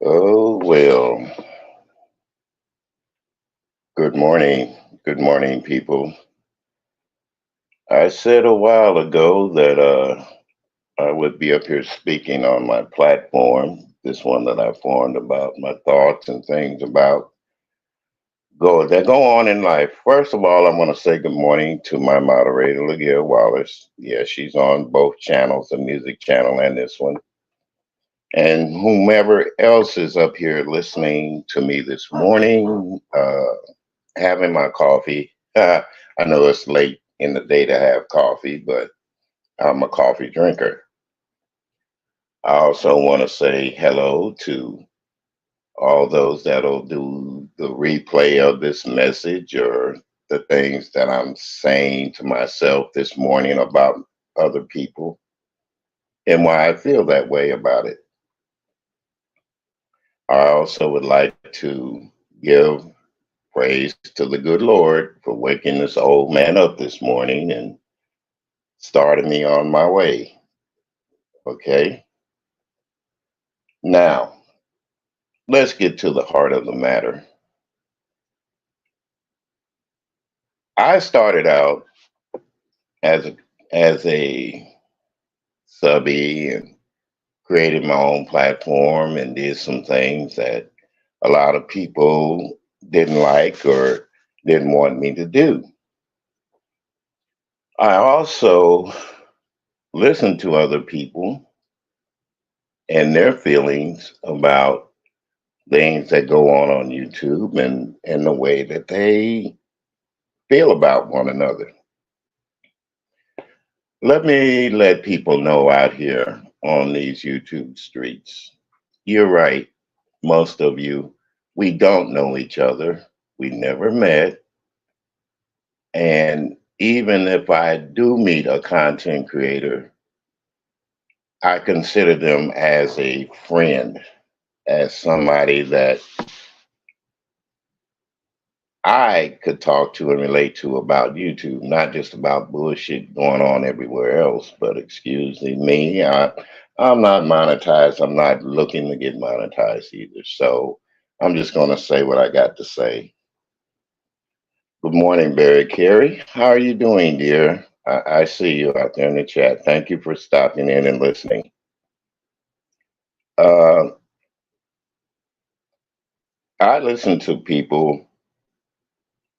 Oh, well, good morning. Good morning, people. I said a while ago that I would be up here speaking on my platform, this one that I formed about my thoughts and things about that go on in life. First of all, I want to say good morning to my moderator, Lagia Wallace. Yeah, she's on both channels, the music channel and this one. And whomever else is up here listening to me this morning, having my coffee. I know it's late in the day to have coffee, but I'm a coffee drinker. I also want to say hello to all those that'll do the replay of this message or the things that I'm saying to myself this morning about other people and why I feel that way about it. I also would like to give praise to the good Lord for waking this old man up this morning and starting me on my way. Okay. Now, let's get to the heart of the matter. I started out as a subby and created my own platform and did some things that a lot of people didn't like or didn't want me to do. I also listened to other people and their feelings about things that go on YouTube and the way that they feel about one another. Let me let people know out here on these YouTube streets. You're right, most of you, we don't know each other. We never met. And even if I do meet a content creator, I consider them as a friend, as somebody that I could talk to and relate to about YouTube, not just about bullshit going on everywhere else. But excuse me, I'm not monetized. I'm not looking to get monetized either. So I'm just going to say what I got to say. Good morning, Barry Carey. How are you doing, dear? I see you out there in the chat. Thank you for stopping in and listening. Uh, I listen to people,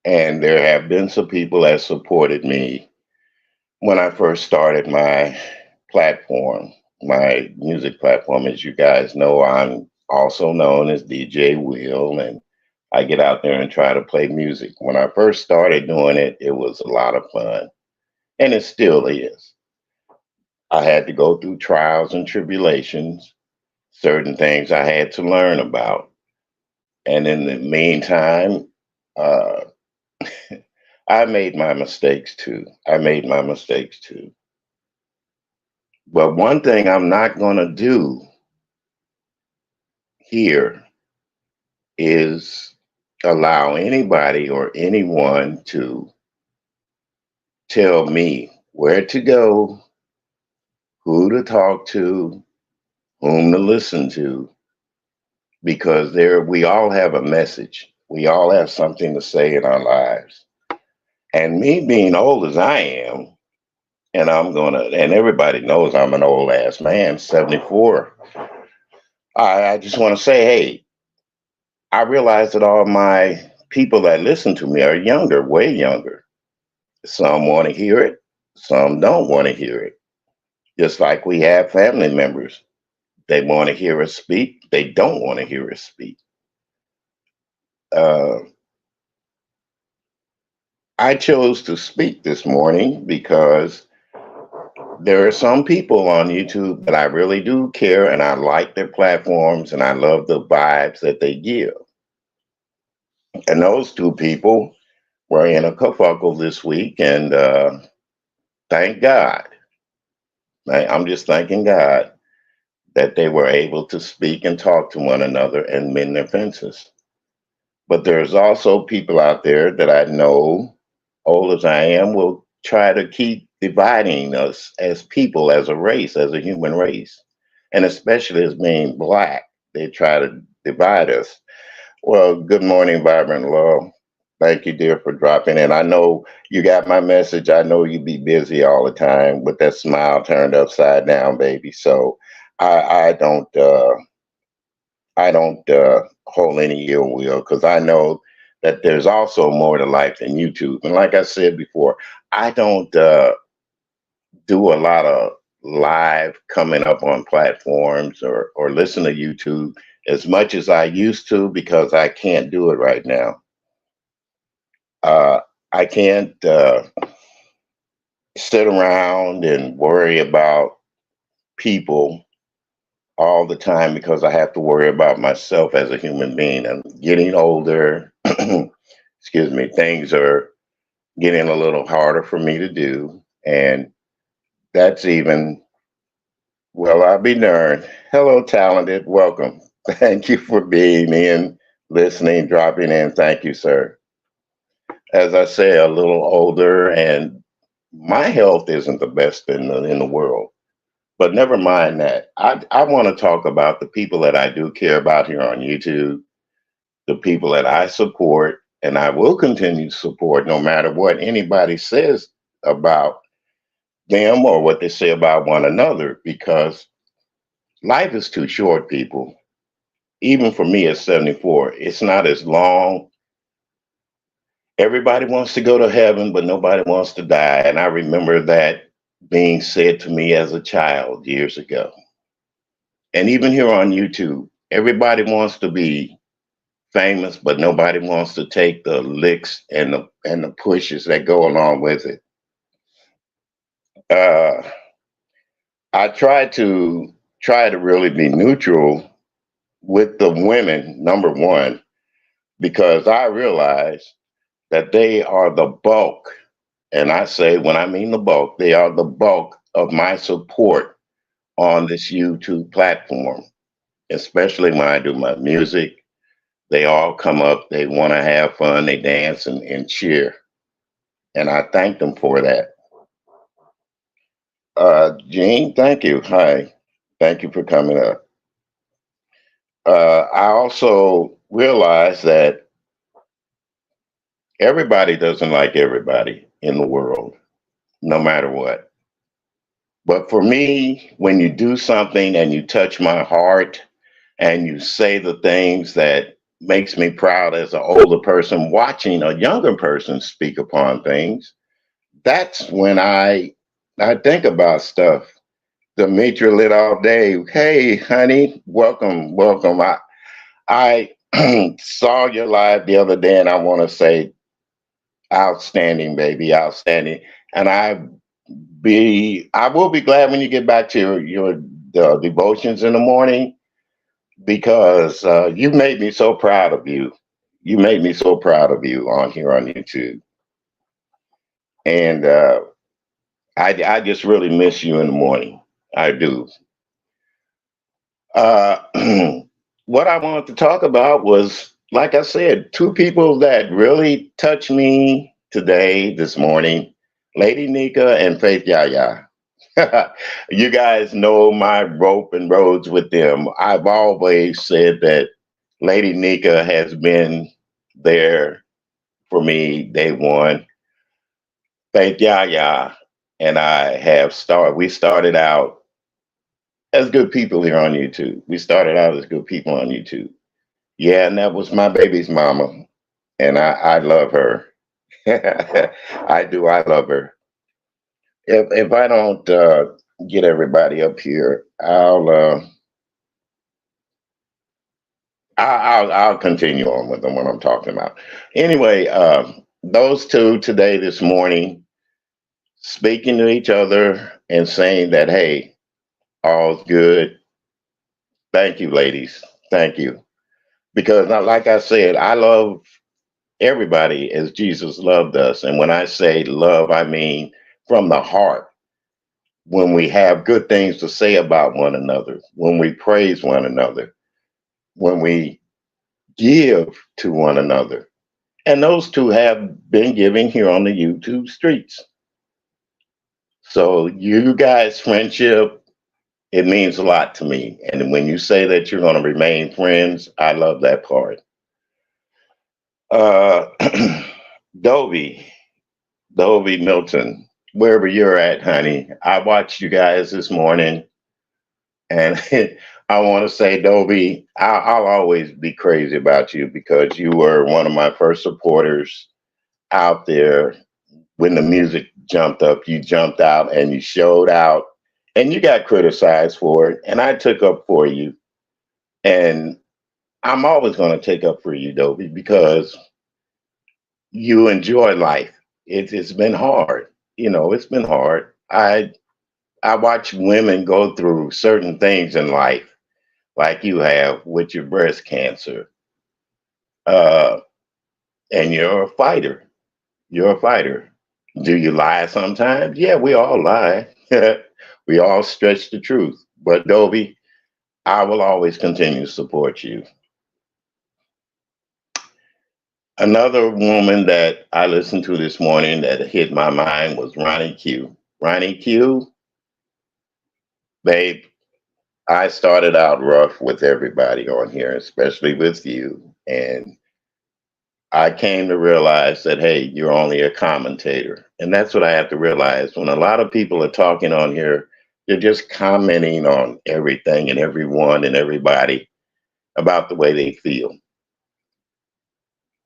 and there have been some people that supported me when I first started my platform, my music platform. As you guys know, I'm also known as DJ Will, and I get out there and try to play music. When I first started doing it, it was a lot of fun, and it still is. I had to go through trials and tribulations, certain things I had to learn about. And in the meantime, uh, I made my mistakes too. I made my mistakes too. But one thing I'm not going to do here is allow anybody or anyone to tell me where to go, who to talk to, whom to listen to, because we all have a message. We all have something to say in our lives. And me being old as I am, and everybody knows I'm an old ass man, 74. I just want to say, hey, I realize that all my people that listen to me are younger, way younger. Some want to hear it, some don't want to hear it. Just like we have family members, they want to hear us speak, they don't want to hear us speak. Uh, I chose to speak this morning because there are some people on YouTube that I really do care and I like their platforms and I love the vibes that they give. And those two people were in a kerfuffle this week, and thank God. I'm just thanking God that they were able to speak and talk to one another and mend their fences. But there's also people out there that I know, old as I am, will try to keep dividing us as people, as a race, as a human race, and especially as being black. divide us. Well, good morning, Vibrant Love. Thank you, dear, for dropping in. I know you got my message. I know you be busy all the time with that smile turned upside down, baby. So I, I don't uh, I don't hold any ill will because I know that there's also more to life than YouTube. And like I said before, I don't do a lot of live coming up on platforms or listen to YouTube as much as I used to because I can't do it right now. Uh, I can't sit around and worry about people all the time because I have to worry about myself as a human being. I'm getting older. Excuse me. Things are getting a little harder for me to do. And that's even, well, I'll be darned. Hello, talented. Welcome. Thank you for being in, listening, dropping in. Thank you, sir. As I say, a little older, and my health isn't the best in the world. But never mind that. I want to talk about the people that I do care about here on YouTube, the people that I support, and I will continue to support no matter what anybody says about them or what they say about one another, because life is too short, people. Even for me at 74, it's not as long. Everybody wants to go to heaven, but nobody wants to die. And I remember that being said to me as a child years ago. And even here on YouTube, everybody wants to be famous, but nobody wants to take the licks and the pushes that go along with it. Uh, I try to really be neutral with the women, number one, because I realize that they are the bulk. And I say, when I mean the bulk, they are the bulk of my support on this YouTube platform, especially when I do my music. They all come up, they want to have fun, they dance and cheer. And I thank them for that. Gene, thank you. Hi. Thank you for coming up. I also realize that everybody doesn't like everybody in the world, no matter what. But for me, when you do something and you touch my heart and you say the things that makes me proud as an older person watching a younger person speak upon things, that's when I think about stuff. Demetra lit all day. Hey, honey, welcome, welcome. I saw your live the other day, and I want to say, outstanding, baby, outstanding. And I will be glad when you get back to your devotions in the morning because you made me so proud of you. You made me so proud of you on here on YouTube, and I just really miss you in the morning. I do. Uh, what I wanted to talk about was, like I said, two people that really touched me today, this morning, Lady Nika and Faith Yaya. You guys know my rope and roads with them. I've always said that Lady Nika has been there for me day one. Faith Yaya and I we started out as good people here on YouTube. We started out as good people on YouTube. Yeah, and that was my baby's mama, and I love her. I do. I love her. If I don't get everybody up here, I'll continue on with them when I'm talking about. Anyway, those two today this morning speaking to each other and saying that hey, all's good. Thank you, ladies. Thank you. Because like I said, I love everybody as Jesus loved us. And when I say love, I mean from the heart. When we have good things to say about one another, when we praise one another, when we give to one another. And those two have been giving here on the YouTube streets. So you guys' friendship It means a lot to me. And when you say that you're going to remain friends, I love that part. Uh, Dovey, Dovey Milton, wherever you're at, honey, I watched you guys this morning, and I want to say, Dovey, I'll always be crazy about you because you were one of my first supporters out there. When the music jumped up, you jumped out and you showed out, and you got criticized for it, and I took up for you. And I'm always going to take up for you, Dovey, because you enjoy life. It's been hard. It's been hard. I watch women go through certain things in life, like you have with your breast cancer, uh, and you're a fighter. You're a fighter. Do you lie sometimes? Yeah, we all lie. We all stretch the truth. But Dovey, I will always continue to support you. Another woman that I listened to this morning that hit my mind was Ronnie Q. Ronnie Q, babe, I started out rough with everybody on here, especially with you. And I came to realize that, hey, you're only a commentator. And that's what I have to realize. When a lot of people are talking on here, they're just commenting on everything and everyone and everybody about the way they feel.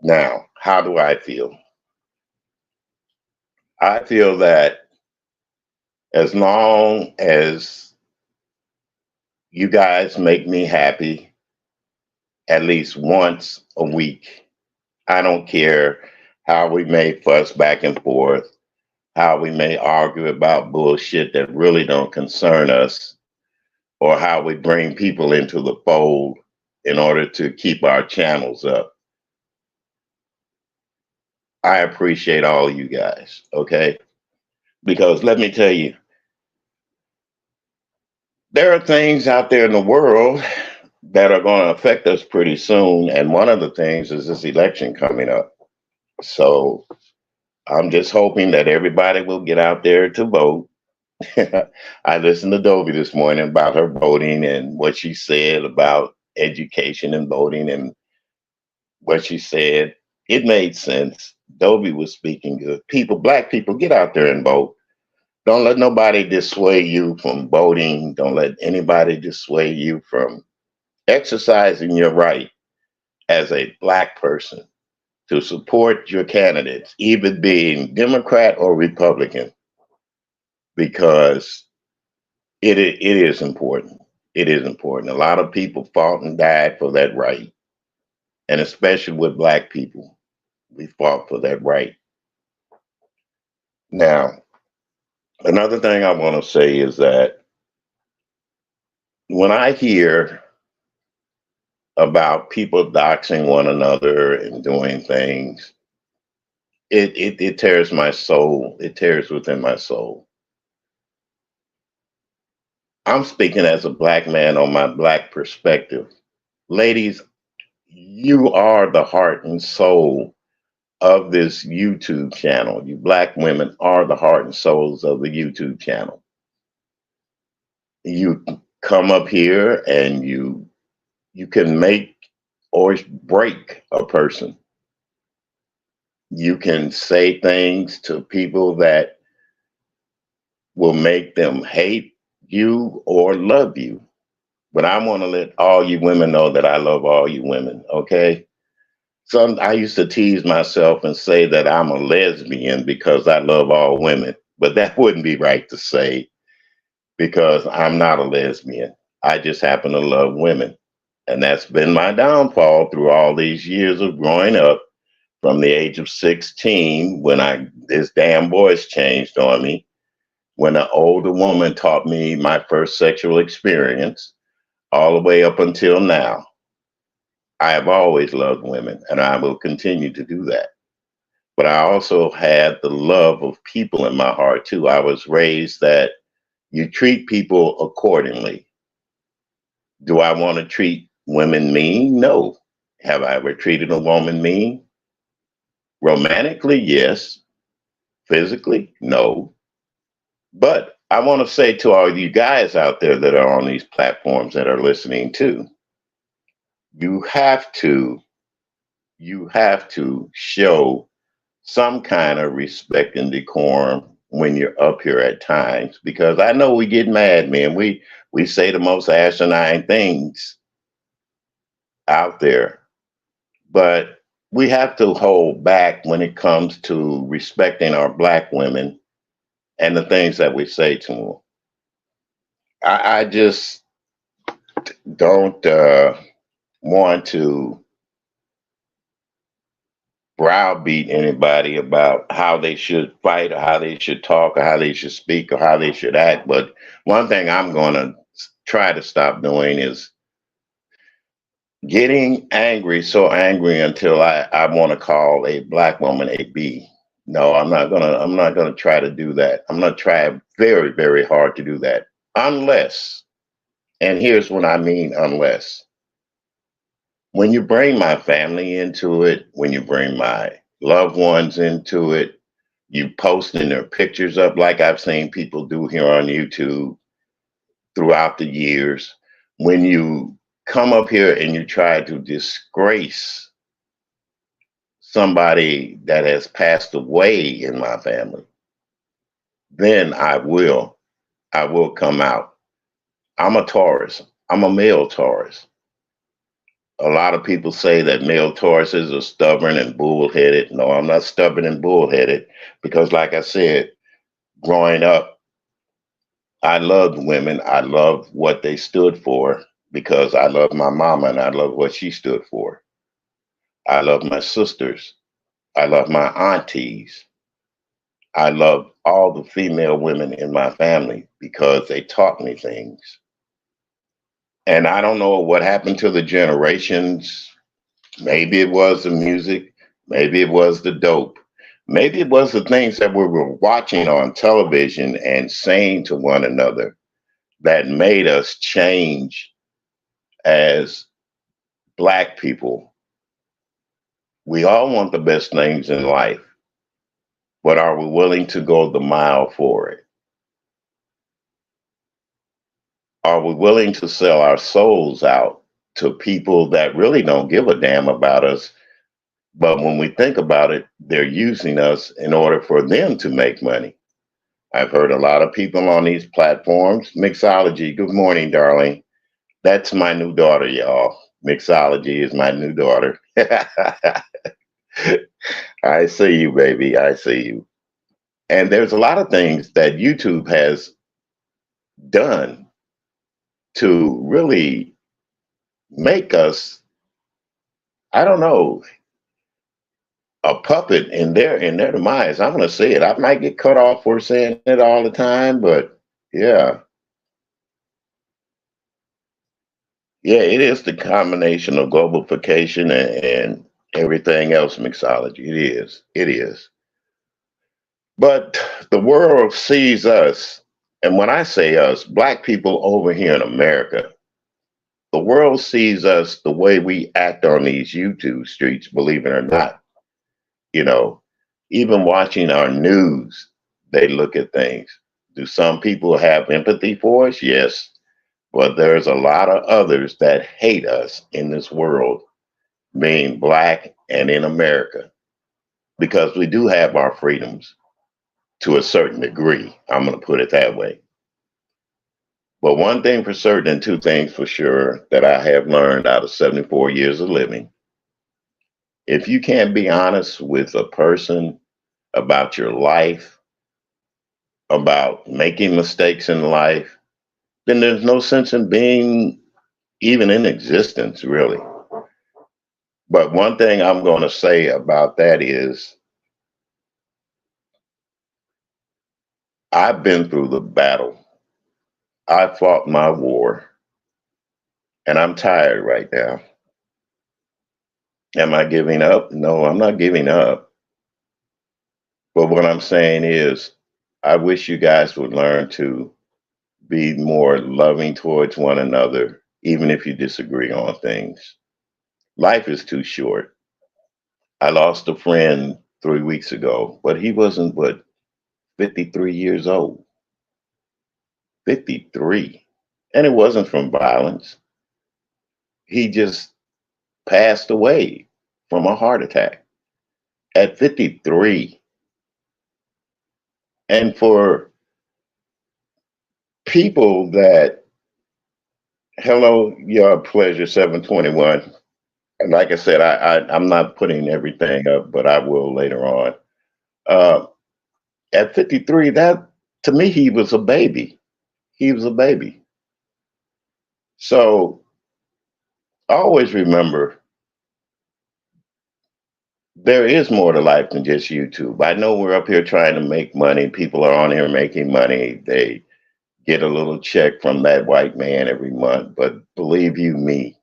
Now, how do I feel? I feel that as long as you guys make me happy at least once a week, I don't care how we may fuss back and forth, how we may argue about bullshit that really don't concern us, or how we bring people into the fold in order to keep our channels up. I appreciate all you guys, okay? Because let me tell you, there are things out there in the world that are going to affect us pretty soon. And one of the things is this election coming up. So I'm just hoping that everybody will get out there to vote. I listened to Dovey this morning about her voting and what she said about education and voting and what she said. It made sense. Dovey was speaking good. People, black people, get out there and vote. Don't let nobody dissuade you from voting. Don't let anybody dissuade you from exercising your right as a black person to support your candidates, even being Democrat or Republican, because it is important. It is important. A lot of people fought and died for that right, and especially with black people, we fought for that right. Now, another thing I want to say is that when I hear about people doxing one another and doing things, it tears my soul. It tears within my soul. I'm speaking as a black man on my black perspective. Ladies, you are the heart and soul of this YouTube channel. You black women are the heart and souls of the YouTube channel. You come up here and you can make or break a person. You can say things to people that will make them hate you or love you. But I want to let all you women know that I love all you women, okay? I used to tease myself and say that I'm a lesbian because I love all women, but that wouldn't be right to say because I'm not a lesbian. I just happen to love women. And that's been my downfall through all these years of growing up from the age of 16 when this damn voice changed on me, when an older woman taught me my first sexual experience, all the way up until now. I have always loved women and I will continue to do that. But I also had the love of people in my heart too. I was raised that you treat people accordingly. Do I want to treat women mean? No. Have I ever treated a woman mean? Romantically, yes. Physically, no. But I want to say to all you guys out there that are on these platforms that are listening too, you have to, you have to show some kind of respect and decorum when you're up here at times, because I know we get mad, man. We say the most asinine things out there, but we have to hold back when it comes to respecting our black women and the things that we say to them. I just don't want to browbeat anybody about how they should fight or how they should talk or how they should speak or how they should act. But one thing I'm going to try to stop doing is getting angry, so angry until I want to call a black woman a B. No, I'm not gonna try to do that. I'm gonna try very, very hard to do that. Unless, and here's what I mean, unless when you bring my family into it, when you bring my loved ones into it, you posting their pictures up like I've seen people do here on YouTube throughout the years, when you come up here and you try to disgrace somebody that has passed away in my family, then I will come out. I'm a Taurus. I'm a male Taurus. A lot of people say that male Tauruses are stubborn and bullheaded. No, I'm not stubborn and bullheaded because, like I said, growing up, I loved women. I loved what they stood for because I loved my mama and I loved what she stood for. I love my sisters. I love my aunties. I love all the female women in my family because they taught me things. And I don't know what happened to the generations. Maybe it was the music. Maybe it was the dope. Maybe it was the things that we were watching on television and saying to one another that made us change as black people. We all want the best things in life, but are we willing to go the mile for it? Are we willing to sell our souls out to people that really don't give a damn about us? But when we think about it, they're using us in order for them to make money. I've heard a lot of people on these platforms. Mixology, good morning, darling. That's my new daughter, y'all. Mixology is my new daughter. I see you, baby. I see you. And there's a lot of things that YouTube has done to really make us, I don't know, a puppet in their demise. I'm gonna say it. I might get cut off for saying it all the time, but yeah. Yeah, it is the combination of globalification and everything else mixology. It is. It is. But the world sees us, and when I say us, black people over here in America, the world sees us the way we act on these YouTube streets, believe it or not. You know, even watching our news, they look at things. Do some people have empathy for us? Yes. But there's a lot of others that hate us in this world, being black and in America, because we do have our freedoms to a certain degree. I'm going to put it that way. But one thing for certain, and two things for sure that I have learned out of 74 years of living, if you can't be honest with a person about your life, about making mistakes in life, then there's no sense in being even in existence, really. But one thing I'm going to say about that is I've been through the battle. I fought my war, and I'm tired right now. Am I giving up? No, I'm not giving up. But what I'm saying is, I wish you guys would learn to be more loving towards one another, even if you disagree on things. Life is too short. I lost a friend 3 weeks ago, but he wasn't but 53 years old. 53. And it wasn't from violence. He just passed away from a heart attack at 53. And for people that, hello, your pleasure 721. And like I said, I'm not putting everything up, but I will later on. Uh, at 53, that to me, he was a baby. He was a baby. So always remember there is more to life than just YouTube. I know we're up here trying to make money. People are on here making money. They get a little check from that white man every month. But believe you me,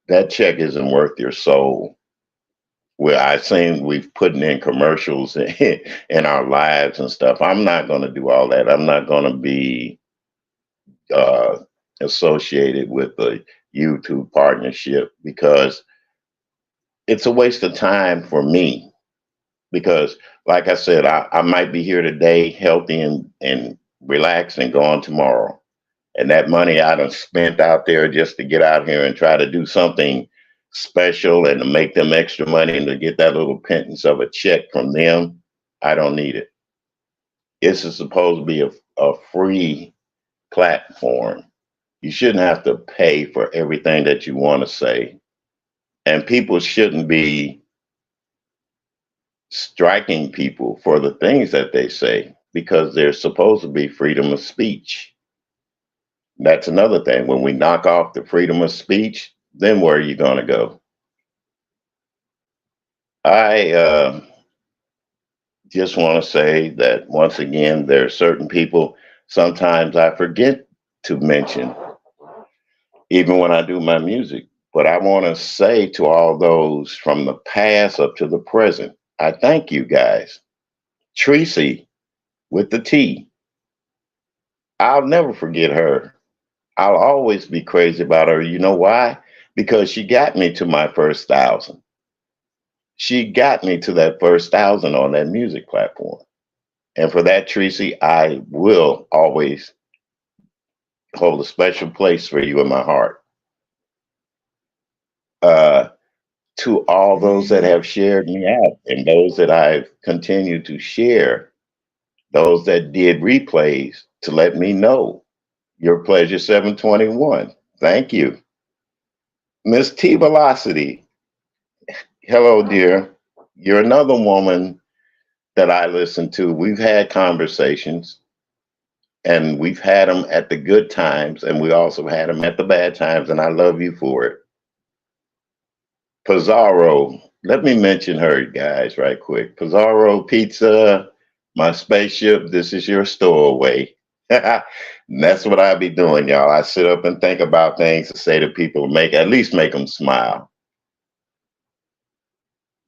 that check isn't worth your soul. Well, I've seen we've putting in commercials in our lives and stuff. I'm not going to do all that. I'm not going to be uh, associated with the YouTube partnership because it's a waste of time for me. Because, like I said, I might be here today, healthy and relaxed, and gone tomorrow. And that money I done spent out there just to get out here and try to do something special and to make them extra money and to get that little pittance of a check from them, I don't need it. This is supposed to be a free platform. You shouldn't have to pay for everything that you want to say. And people shouldn't be striking people for the things that they say because there's supposed to be freedom of speech. That's another thing. When we knock off the freedom of speech, then where are you going to go? I just want to say that once again, there are certain people sometimes I forget to mention, even when I do my music. But I want to say to all those from the past up to the present, I thank you guys. Tracy with the T, I'll never forget her. I'll always be crazy about her. You know why? Because she got me to my first 1,000. She got me to that first 1,000 on that music platform. And for that, Tracy, I will always hold a special place for you in my heart. Uh, to all those that have shared me out and those that I've continued to share, those that did replays to let me know. Your pleasure 721. Thank you. Miss T Velocity. Hello, dear. You're another woman that I listen to. We've had conversations and we've had them at the good times and we also had them at the bad times, and I love you for it. Pizarro, let me mention her, guys, right quick. Pizarro Pizza, my spaceship, this is your stowaway. That's what I be doing, y'all. I sit up and think about things to say to people, at least make them smile.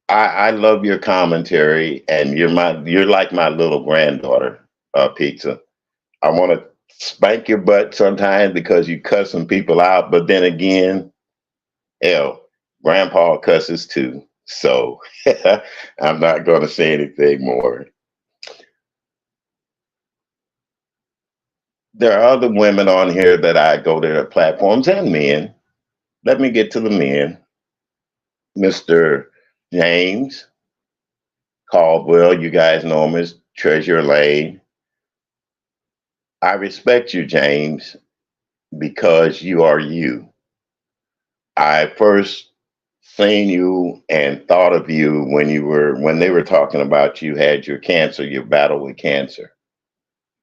I love your commentary, and you're like my little granddaughter, Pizza. I want to spank your butt sometimes because you cussing people out, but then again, hell, Grandpa cusses too. So I'm not going to say anything more. There are other women on here that I go to their platforms and men. Let me get to the men. Mr. James Caldwell, you guys know him as Treasure Lane. I respect you, James, because you are you. I first seen you and thought of you when they were talking about you had your cancer, your battle with cancer.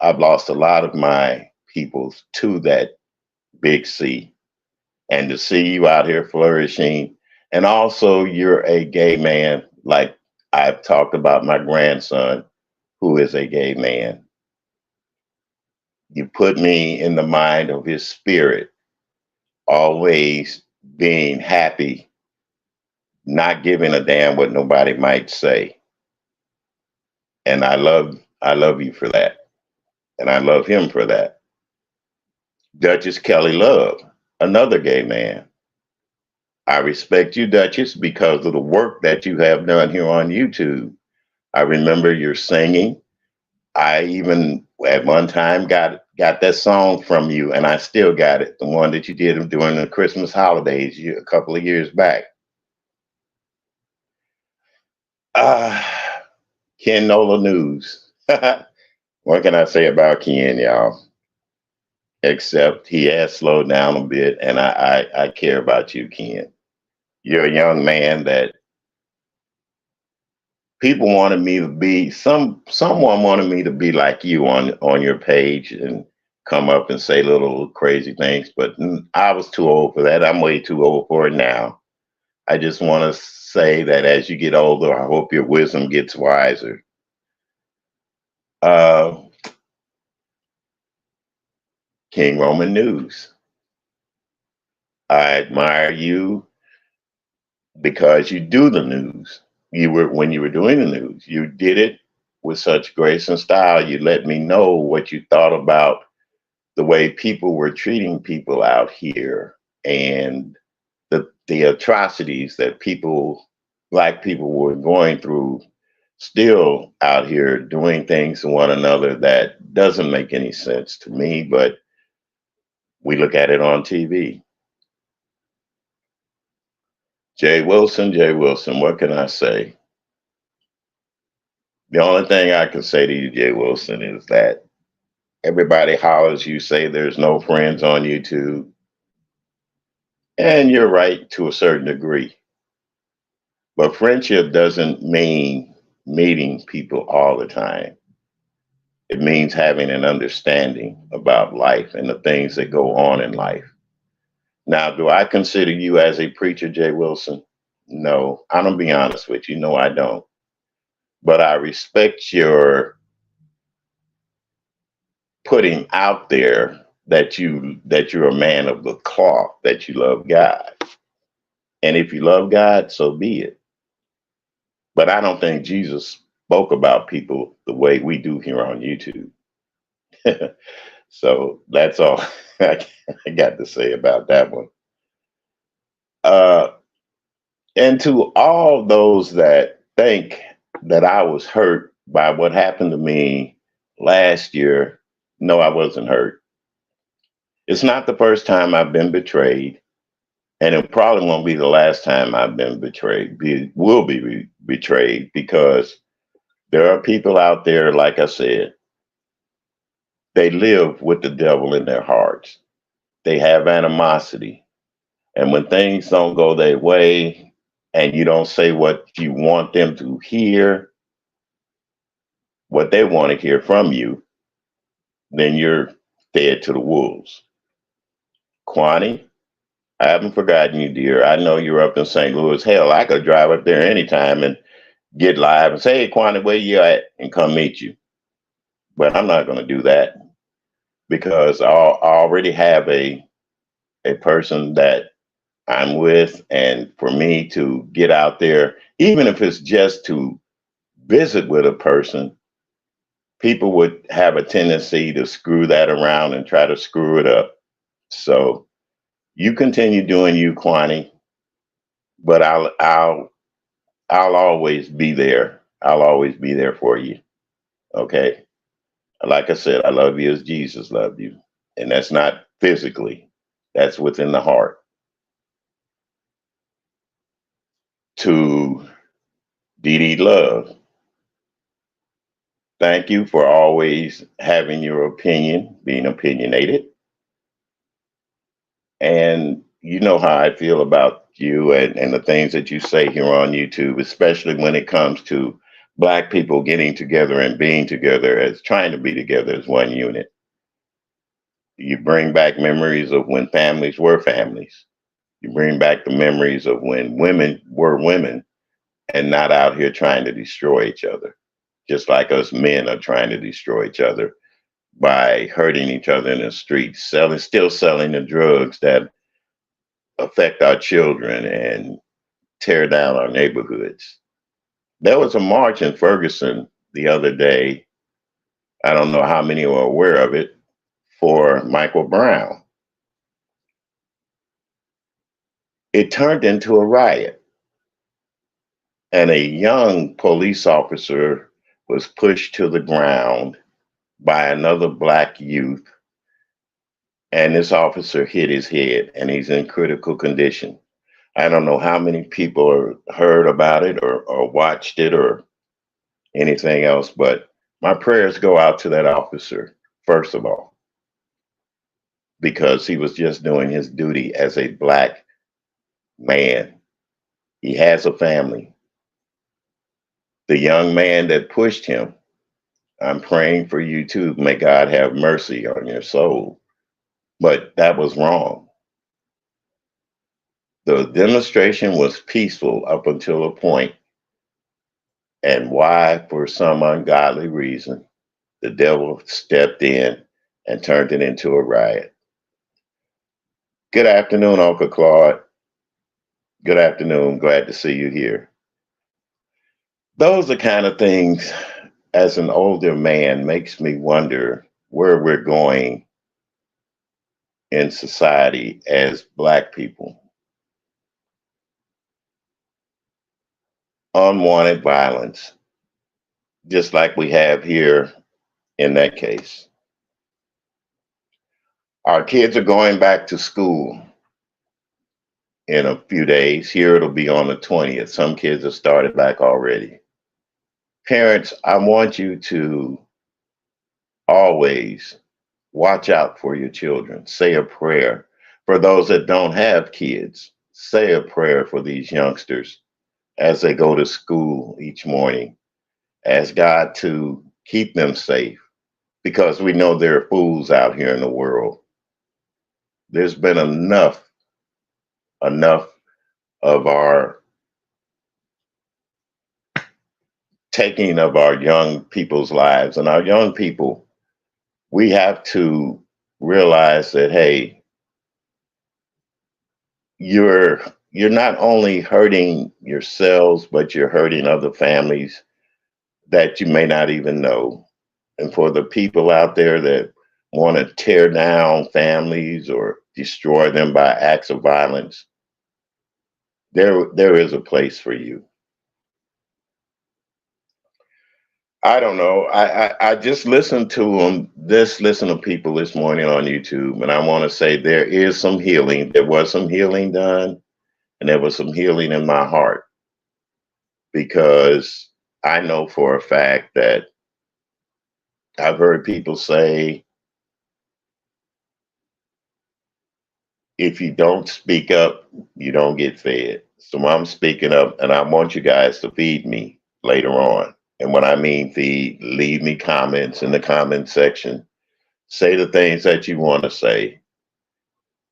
I've lost a lot of my people to that big C. And to see you out here flourishing, and also you're a gay man, like I've talked about my grandson, who is a gay man. You put me in the mind of his spirit, always being happy, not giving a damn what nobody might say. And I love you for that. And I love him for that. Duchess Kelly Love, another gay man. I respect you, Duchess, because of the work that you have done here on YouTube. I remember your singing. I even at one time got got that song from you, and I still got it. The one that you did during the Christmas holidays a couple of years back. Uh, Ken Nola News. What can I say about Ken, y'all? Except he has slowed down a bit, and I care about you, Ken. You're a young man that people wanted me to be. Someone wanted me to be like you on your page and come up and say little crazy things, but I was too old for that. I'm way too old for it now. I just want to say that as you get older, I hope your wisdom gets wiser. Uh, King Roman News. I admire you because you do the news. When you were doing the news, you did it with such grace and style. You let me know what you thought about the way people were treating people out here and the atrocities that black people were going through, still out here doing things to one another that doesn't make any sense to me, but we look at it on TV. Jay Wilson, what can I say? The only thing I can say to you, Jay Wilson, is that everybody hollers you say there's no friends on YouTube. And you're right to a certain degree. But friendship doesn't mean meeting people all the time. It means having an understanding about life and the things that go on in life. Now, do I consider you as a preacher, Jay Wilson? No, I'm gonna be honest with you. No, I don't. But I respect your putting out there that you're a man of the cloth, that you love God. And if you love God, so be it. But I don't think Jesus spoke about people the way we do here on YouTube. So that's all I got to say about that one. Uh, and to all those that think that I was hurt by what happened to me last year, no, I wasn't hurt. It's not the first time I've been betrayed, and it probably won't be the last time I've been betrayed. Will be betrayed because there are people out there, like I said, they live with the devil in their hearts. They have animosity. And when things don't go their way and you don't say what you want them to hear, what they want to hear from you, then you're dead to the wolves. Kwani, I haven't forgotten you, dear. I know you're up in St. Louis. Hell, I could drive up there anytime and get live and say, hey, Kwani, where you at? And come meet you. But I'm not going to do that because I already have a person that I'm with. And for me to get out there, even if it's just to visit with a person, people would have a tendency to screw that around and try to screw it up. So you continue doing you, Kwani, but I'll always be there. I'll always be there for you. Okay. Like I said, I love you as Jesus loved you. And that's not physically, that's within the heart. To Dee Love, thank you for always having your opinion, being opinionated. And you know how I feel about you and the things that you say here on YouTube, especially when it comes to Black people getting together and being together as trying to be together as one unit. You bring back memories of when families were families. You bring back the memories of when women were women and not out here trying to destroy each other, just like us men are trying to destroy each other by hurting each other in the streets, still selling the drugs that affect our children and tear down our neighborhoods. There was a march in Ferguson the other day. I don't know how many are aware of it, for Michael Brown. It turned into a riot, and a young police officer was pushed to the ground by another Black youth and this officer hit his head, and he's in critical condition. I don't know how many people heard about it or watched it or anything else, but my prayers go out to that officer, first of all, because he was just doing his duty as a black man. He has a family. The young man that pushed him, I'm praying for you too. May God have mercy on your soul. But that was wrong. The demonstration was peaceful up until a point, and why, for some ungodly reason, the devil stepped in and turned it into a riot. Good afternoon, Uncle Claude. Good afternoon. Glad to see you here. Those are kind of things, as an older man, makes me wonder where we're going in society as black people. Unwanted violence, just like we have here in that case. Our kids are going back to school in a few days. Here it'll be on the 20th. Some kids have started back already. Parents, I want you to always watch out for your children. Say a prayer. For those that don't have kids, say a prayer for these youngsters as they go to school each morning. Ask God to keep them safe, because we know there are fools out here in the world. There's been enough of our taking of our young people's lives. And our young people, we have to realize that, hey, you're not only hurting yourselves, but you're hurting other families that you may not even know. And for the people out there that want to tear down families or destroy them by acts of violence, there is a place for you. I don't know. I just listened to listen to people this morning on YouTube, and I want to say there is some healing. There was some healing done, and there was some healing in my heart, because I know for a fact that I've heard people say, if you don't speak up, you don't get fed. So I'm speaking up, and I want you guys to feed me later on. And when I mean feed, leave me comments in the comment section. Say the things that you want to say.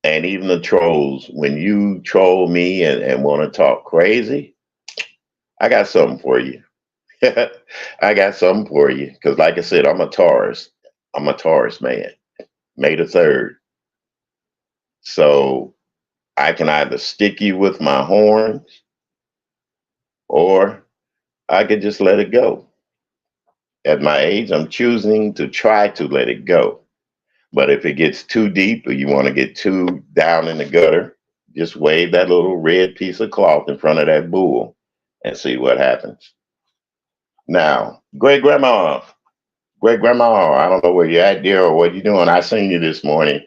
And even the trolls, when you troll me and want to talk crazy, I got something for you. I got something for you. Because like I said, I'm a Taurus. I'm a Taurus man. May the 3rd. So I can either stick you with my horns, or I could just let it go. At my age, I'm choosing to try to let it go. But if it gets too deep or you want to get too down in the gutter, just wave that little red piece of cloth in front of that bull and see what happens. Now, great grandma, I don't know where you're at, dear, or what you're doing. I seen you this morning,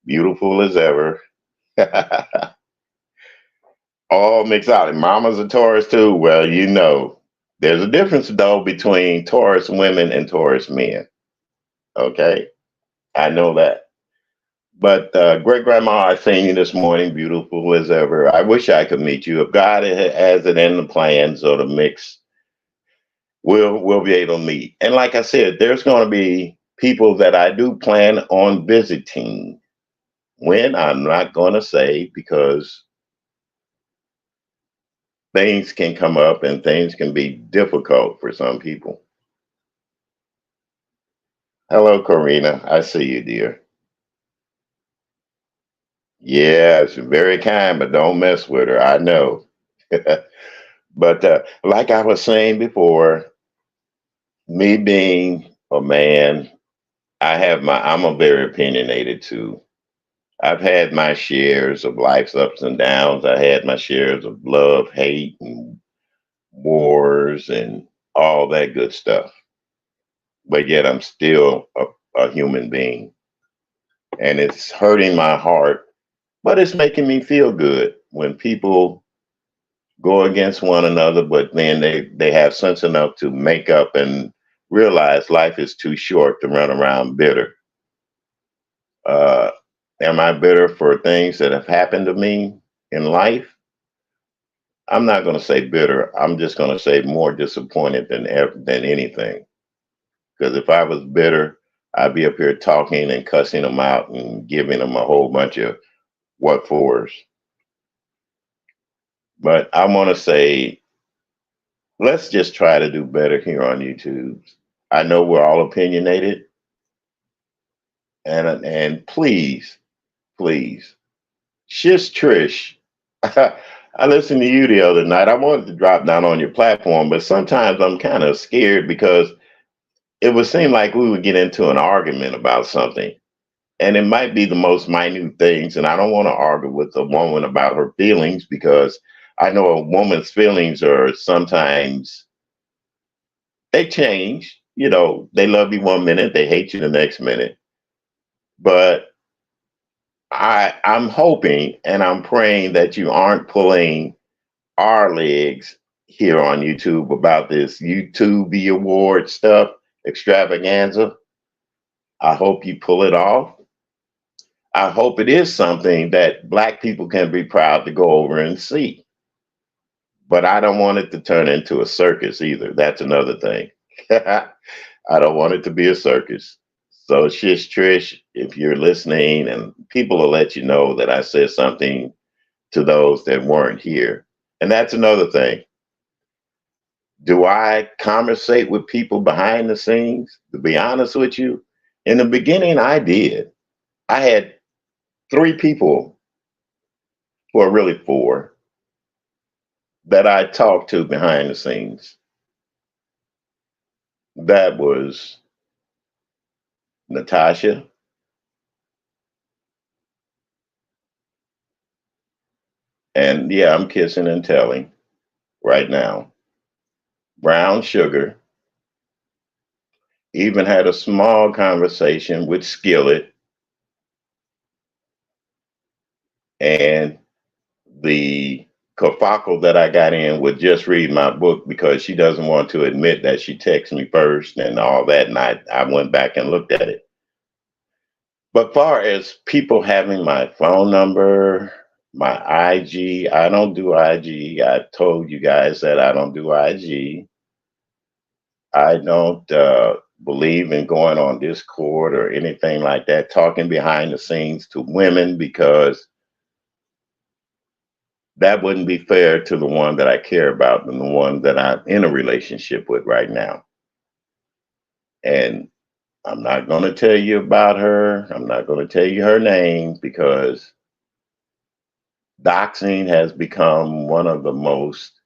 beautiful as ever. All mixed out. And mama's a Taurus too. Well, you know, there's a difference though between Taurus women and Taurus men. Okay, I know that. But great grandma, I seen you this morning, beautiful as ever. I wish I could meet you. If God has it in the plans or the mix, we'll be able to meet. And like I said, there's going to be people that I do plan on visiting. When, I'm not going to say, because things can come up and things can be difficult for some people. Hello, Karina. I see you, dear. Yeah, she's very kind, but don't mess with her. I know. But like I was saying before, me being a man, I'm a very opinionated too. I've had my shares of life's ups and downs. I had my shares of love, hate, and wars and all that good stuff. But yet I'm still a human being. and it's hurting my heart, but it's making me feel good when people go against one another, but then they have sense enough to make up and realize life is too short to run around bitter. Uh, am I bitter for things that have happened to me in life? I'm not going to say bitter. I'm just going to say more disappointed than anything. Because if I was bitter, I'd be up here talking and cussing them out and giving them a whole bunch of what fors. But I want to say, let's just try to do better here on YouTube. I know we're all opinionated, and please, please, Shish Trish. I listened to you the other night. I wanted to drop down on your platform, but sometimes I'm kind of scared because it would seem like we would get into an argument about something. And it might be the most minute things. And I don't want to argue with a woman about her feelings because I know a woman's feelings are sometimes they change. You know, they love you one minute, they hate you the next minute. But I'm hoping and I'm praying that you aren't pulling our legs here on YouTube about this YouTube award stuff extravaganza. I hope you pull it off. I hope it is something that Black people can be proud to go over and see. But I don't want it to turn into a circus either. That's another thing. I don't want it to be a circus. So, Shish Trish, if you're listening, and people will let you know that I said something to those that weren't here. And that's another thing. Do I conversate with people behind the scenes? To be honest with you, in the beginning, I did. I had 3 people, well, really 4, that I talked to behind the scenes. That was Natasha, and yeah, I'm kissing and telling right now. Brown Sugar, even had a small conversation with Skillet, and the kerfuffle that I got in with just read my book because she doesn't want to admit that she texted me first and all that. And I went back and looked at it. But far as people having my phone number, my IG, I don't do IG. I told you guys that I don't do IG. I don't believe in going on Discord or anything like that, talking behind the scenes to women because that wouldn't be fair to the one that I care about and the one that I'm in a relationship with right now. And I'm not going to tell you about her. I'm not going to tell you her name because doxing has become one of the most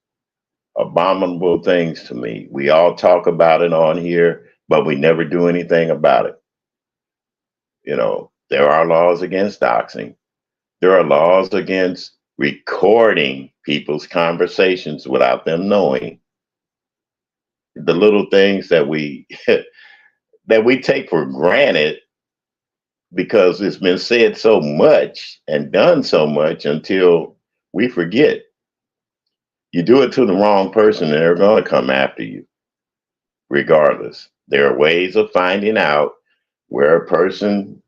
abominable things to me. We all talk about it on here, but we never do anything about it. You know, there are laws against doxing. There are laws against recording people's conversations without them knowing. The little things that we that we take for granted because it's been said so much and done so much until we forget. You do it to the wrong person and they're going to come after you regardless. There are ways of finding out where a person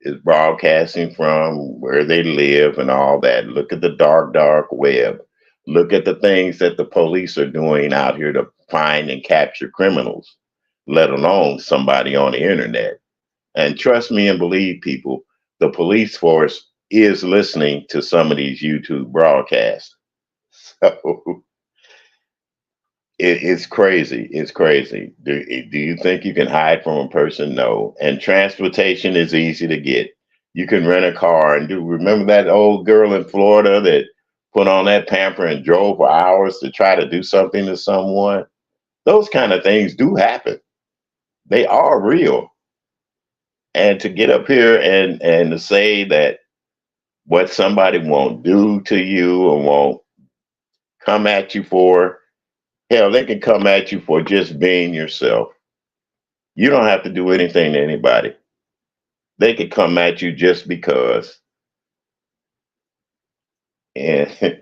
is broadcasting from, where they live, and all that. Look at the dark web. Look at the things that the police are doing out here to find and capture criminals, let alone somebody on the internet. And trust me and believe people, the police force is listening to some of these YouTube broadcasts. So it's crazy. It's crazy. Do you think you can hide from a person? No. And transportation is easy to get. You can rent a car and do. Remember that old girl in Florida that put on that pamper and drove for hours to try to do something to someone? Those kind of things do happen. They are real. And to get up here and to say that what somebody won't do to you or won't come at you for, hell, they can come at you for just being yourself. You don't have to do anything to anybody. They could come at you just because. And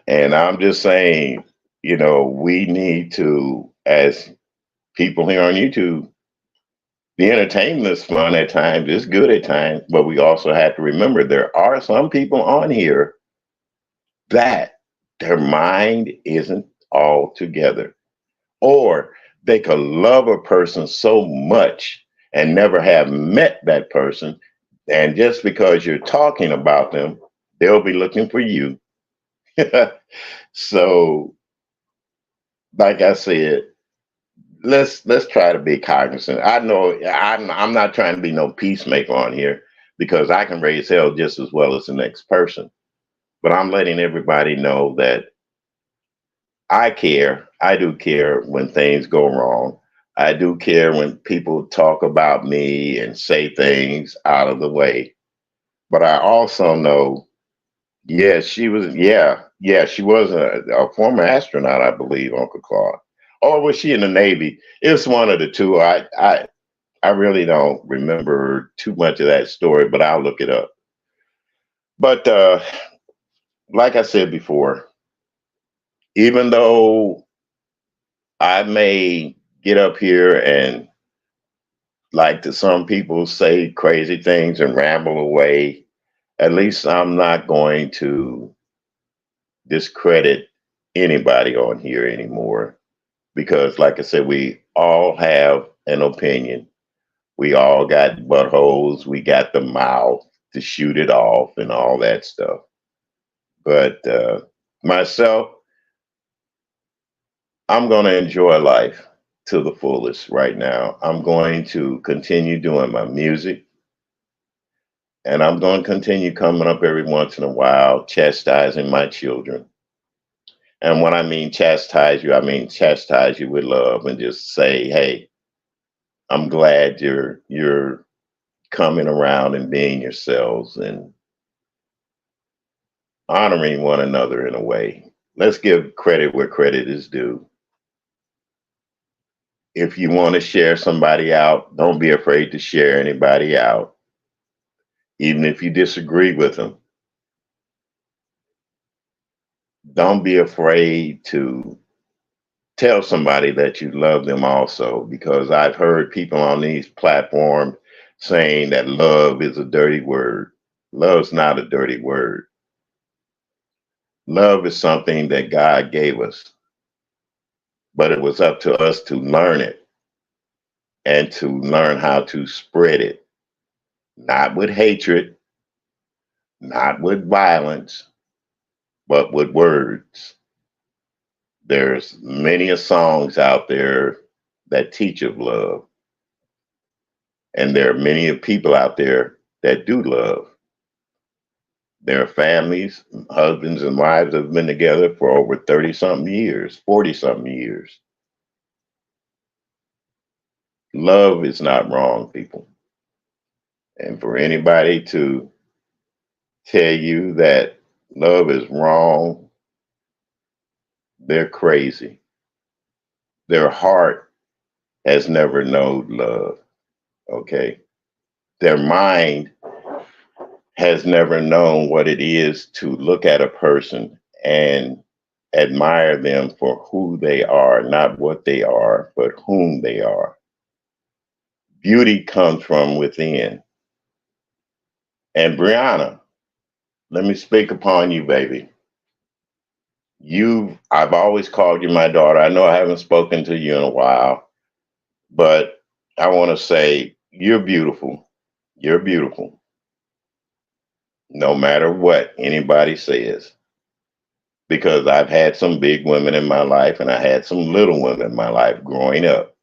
and I'm just saying, we need to, as people here on YouTube, the entertainment is fun at times, it's good at times, but we also have to remember there are some people on here that their mind isn't all together. Or they could love a person so much and never have met that person. And just because you're talking about them, they'll be looking for you. So, like I said, let's try to be cognizant. I know I'm not trying to be no peacemaker on here because I can raise hell just as well as the next person. But I'm letting everybody know that I care. I do care when things go wrong. I do care when people talk about me and say things out of the way. But I also know, she was a former astronaut, I believe, Uncle Claude. Or was she in the Navy? It's one of the two. I really don't remember too much of that story, but I'll look it up. But like I said before, even though I may get up here and, like to some people, say crazy things and ramble away, at least I'm not going to discredit anybody on here anymore. Because, like I said, we all have an opinion. We all got buttholes. We got the mouth to shoot it off and all that stuff. But myself, I'm going to enjoy life to the fullest right now. I'm going to continue doing my music, and I'm going to continue coming up every once in a while, chastising my children. And when I mean chastise you, I mean chastise you with love and just say, hey, I'm glad you're coming around and being yourselves and honoring one another in a way. Let's give credit where credit is due. If you want to share somebody out, don't be afraid to share anybody out, even if you disagree with them. Don't be afraid to tell somebody that you love them also, because I've heard people on these platforms saying that love is a dirty word. Love's not a dirty word. Love is something that God gave us, but it was up to us to learn it and to learn how to spread it, not with hatred, not with violence, but with words. There's many songs out there that teach of love, and there are many people out there that do love. Their families, husbands and wives have been together for over 30 something years, 40 something years. Love is not wrong, people. And for anybody to tell you that love is wrong, they're crazy. Their heart has never known love, okay? Their mind has never known what it is to look at a person and admire them for who they are, not what they are, but whom they are. Beauty comes from within. And Brianna, let me speak upon you, baby. I've always called you my daughter. I know I haven't spoken to you in a while, but I want to say you're beautiful. You're beautiful. No matter what anybody says, because I've had some big women in my life and I had some little women in my life growing up.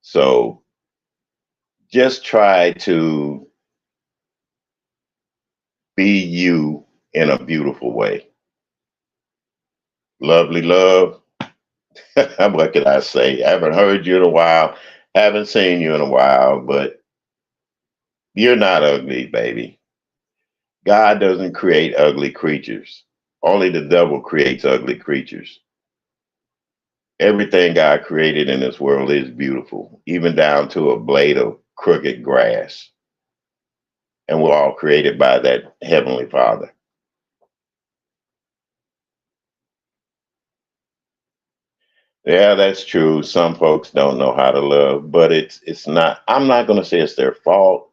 So just try to be you in a beautiful way. Lovely love. What can I say? I haven't heard you in a while, haven't seen you in a while, but you're not ugly, baby. God doesn't create ugly creatures. Only the devil creates ugly creatures. Everything God created in this world is beautiful, even down to a blade of crooked grass. and we're all created by that Heavenly Father. Yeah, that's true. Some folks don't know how to love, but it's not. I'm not going to say it's their fault,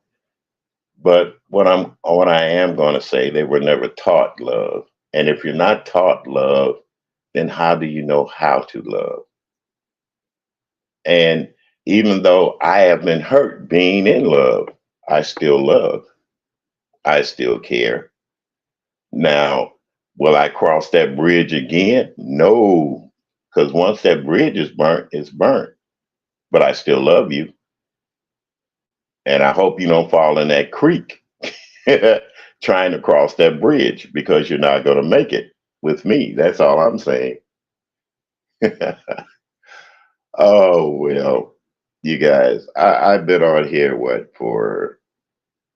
but what I am going to say, they were never taught love. And if you're not taught love, then how do you know how to love? And even though I have been hurt being in love, I still love. I still care. Now, will I cross that bridge again? No, because once that bridge is burnt, it's burnt. But I still love you. And I hope you don't fall in that creek trying to cross that bridge because you're not going to make it with me. That's all I'm saying. Oh, well, you guys, I've been on here, what, for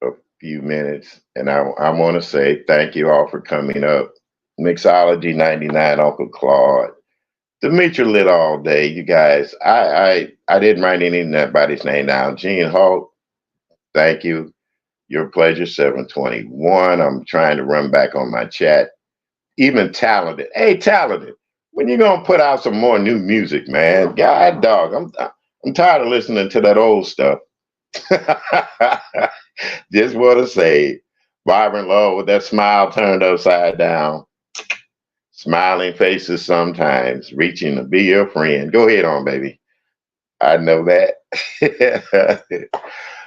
a few minutes. And I want to say thank you all for coming up. Mixology 99, Uncle Claude. Demetra lit all day. You guys, I didn't write anybody's name down. Gene Holt, thank you. Your pleasure, 721. I'm trying to run back on my chat. Even Talented. Hey, Talented, when you gonna put out some more new music, man? God dog, I'm tired of listening to that old stuff. Just want to say, Vibrant Love with that smile turned upside down. Smiling faces sometimes, reaching to be your friend. Go ahead on, baby. I know that.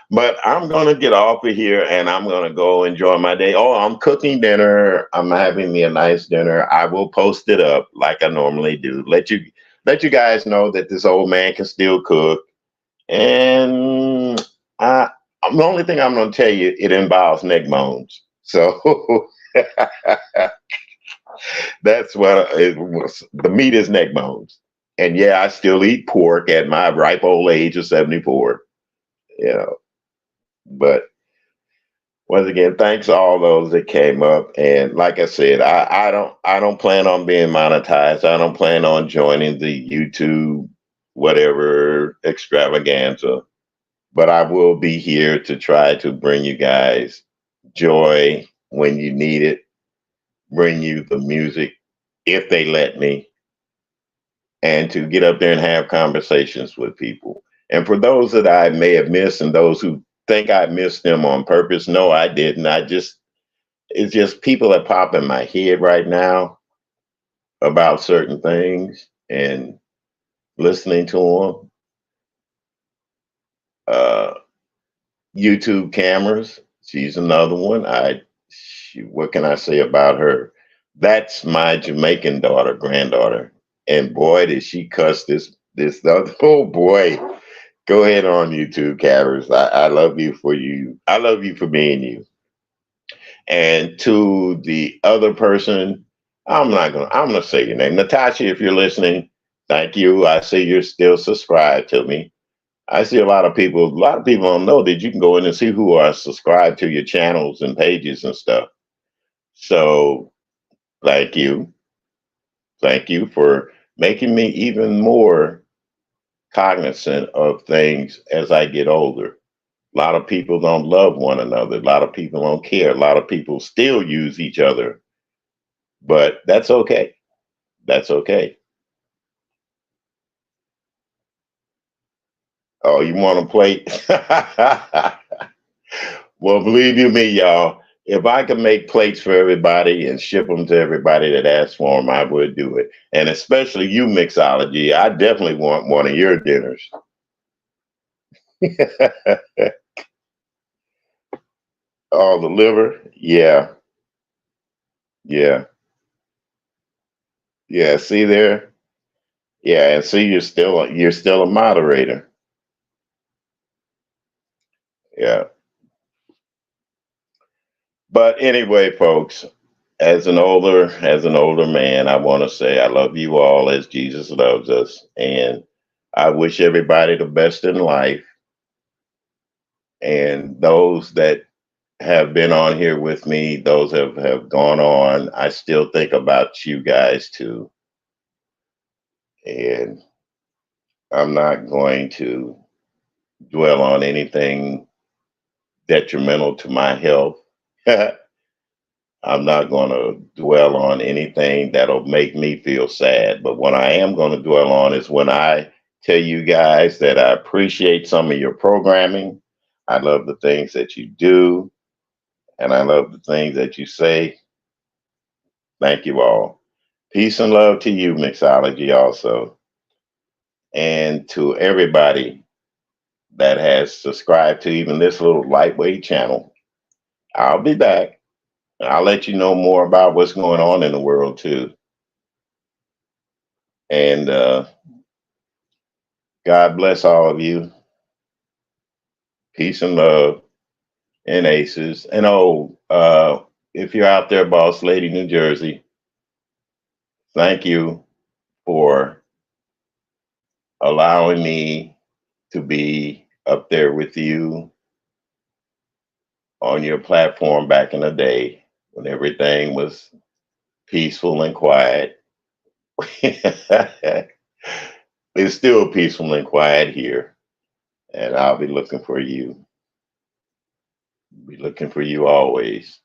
But I'm going to get off of here and I'm going to go enjoy my day. Oh, I'm cooking dinner. I'm having me a nice dinner. I will post it up like I normally do. Let you guys know that this old man can still cook. And I, the only thing I'm going to tell you, it involves neck bones. So that's what it was. The meat is neck bones. And yeah, I still eat pork at my ripe old age of 74. You know, but once again, thanks to all those that came up. And like I said, I don't plan on being monetized. I don't plan on joining the YouTube whatever extravaganza. But I will be here to try to bring you guys joy when you need it, bring you the music if they let me, and to get up there and have conversations with people. And for those that I may have missed and those who think I missed them on purpose, no, I didn't. It's just people that pop in my head right now about certain things and listening to them. Uh, YouTube cameras, she's another one. What can I say about her? That's my Jamaican daughter, granddaughter, and boy, did she cuss this other. Oh boy, go ahead on YouTube cameras. I love you for you. I love you for being you. And to the other person, I'm gonna say your name. Natasha, if you're listening, thank you. I see you're still subscribed to me. I see a lot of people don't know that you can go in and see who are subscribed to your channels and pages and stuff. So thank you. Thank you for making me even more cognizant of things as I get older. A lot of people don't love one another. A lot of people don't care. A lot of people still use each other, but that's okay. That's okay. Oh, you want to play? Well, believe you me, y'all, if I could make plates for everybody and ship them to everybody that asked for them, I would do it. And especially you, Mixology, I definitely want one of your dinners. Oh, the liver? Yeah, yeah, yeah. See there? Yeah, and see, you're still a moderator. Yeah. But anyway, folks, as an older man, I want to say I love you all as Jesus loves us, and I wish everybody the best in life. And those that have been on here with me, those have gone on, I still think about you guys too. And I'm not going to dwell on anything detrimental to my health. I'm not going to dwell on anything that'll make me feel sad. But what I am going to dwell on is when I tell you guys that I appreciate some of your programming. I love the things that you do, and I love the things that you say. Thank you all. Peace and love to you, Mixology, also. And to everybody that has subscribed to even this little lightweight channel. I'll be back. I'll let you know more about what's going on in the world, too. And God bless all of you. Peace and love and aces. And if you're out there, Boss Lady, New Jersey, thank you for allowing me to be up there with you on your platform back in the day when everything was peaceful and quiet. It's still peaceful and quiet here, and I'll be looking for you. Be looking for you always.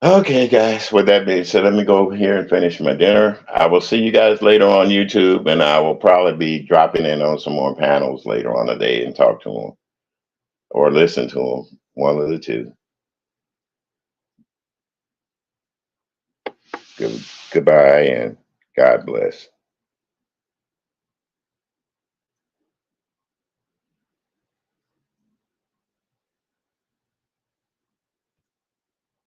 Okay, guys, with that being said, let me go over here and finish my dinner. I will see you guys later on YouTube, and I will probably be dropping in on some more panels later on the day and talk to them or listen to them, one of the two. Goodbye and God bless.